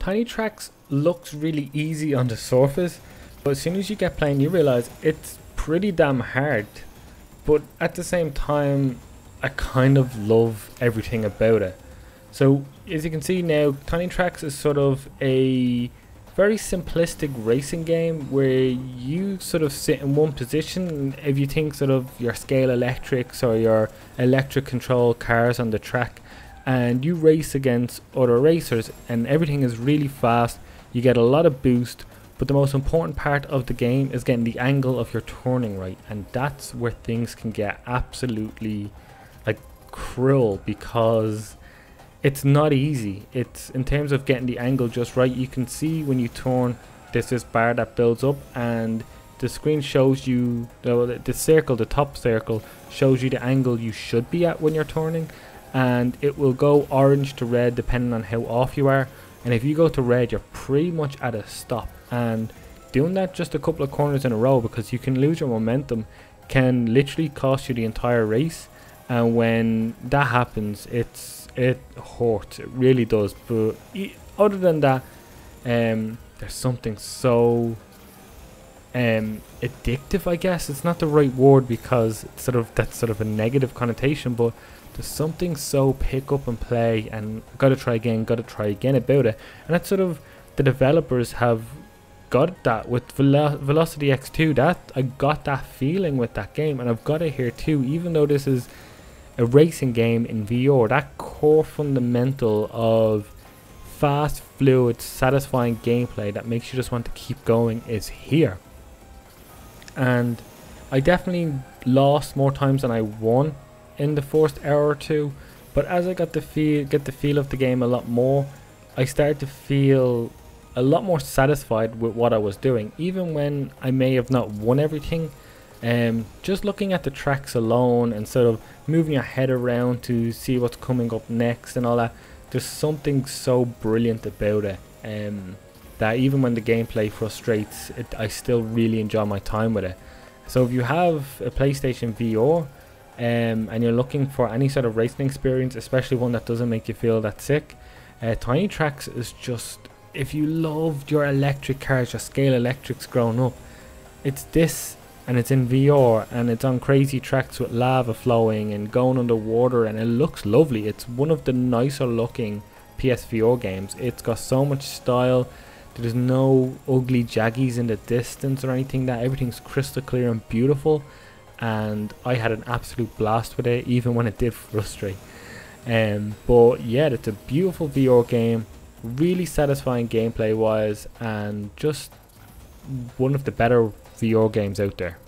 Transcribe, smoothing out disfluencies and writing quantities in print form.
Tiny Trax looks really easy on the surface, but as soon as you get playing you realize it's pretty damn hard. But at the same time, I kind of love everything about it. So as you can see now, Tiny Trax is sort of a very simplistic racing game where you sort of sit in one position. If you think sort of your scale electrics or your electric control cars on the track, and you race against other racers, and everything is really fast, you get a lot of boost, but the most important part of the game is getting the angle of your turning right, and that's where things can get absolutely like cruel, because it's not easy. It's in terms of getting the angle just right. You can see when you turn, there's this bar that builds up and the screen shows you the circle, the top circle shows you the angle you should be at when you're turning, and it will go orange to red depending on how off you are. And if you go to red, you're pretty much at a stop, and doing that just a couple of corners in a row, because you can lose your momentum, can literally cost you the entire race. And when that happens, it hurts, it really does. But other than that, there's something so addictive, I guess. It's not the right word because it's that's sort of a negative connotation, but there's something so pick up and play and gotta try again about it. And that's sort of, the developers have got that with Velocity X2. That I got that feeling with that game, and I've got it here too. Even though this is a racing game in VR, that core fundamental of fast, fluid, satisfying gameplay that makes you just want to keep going is here. And I definitely lost more times than I won in the first hour or two, but as I got the feel of the game a lot more, I started to feel a lot more satisfied with what I was doing, even when I may have not won everything. Just looking at the tracks alone and sort of moving your head around to see what's coming up next and all that, there's something so brilliant about it, that even when the gameplay frustrates, I still really enjoy my time with it. So if you have a PlayStation VR and you're looking for any sort of racing experience, especially one that doesn't make you feel that sick, Tiny Trax is just, if you loved your electric cars, your scale electrics growing up, it's this, and it's in VR, and it's on crazy tracks with lava flowing and going underwater, and it looks lovely. It's one of the nicer looking PSVR games. It's got so much style. There's no ugly jaggies in the distance or anything. That everything's crystal clear and beautiful, and I had an absolute blast with it, even when it did frustrate. But yeah, it's a beautiful VR game, really satisfying gameplay wise, and just one of the better VR games out there.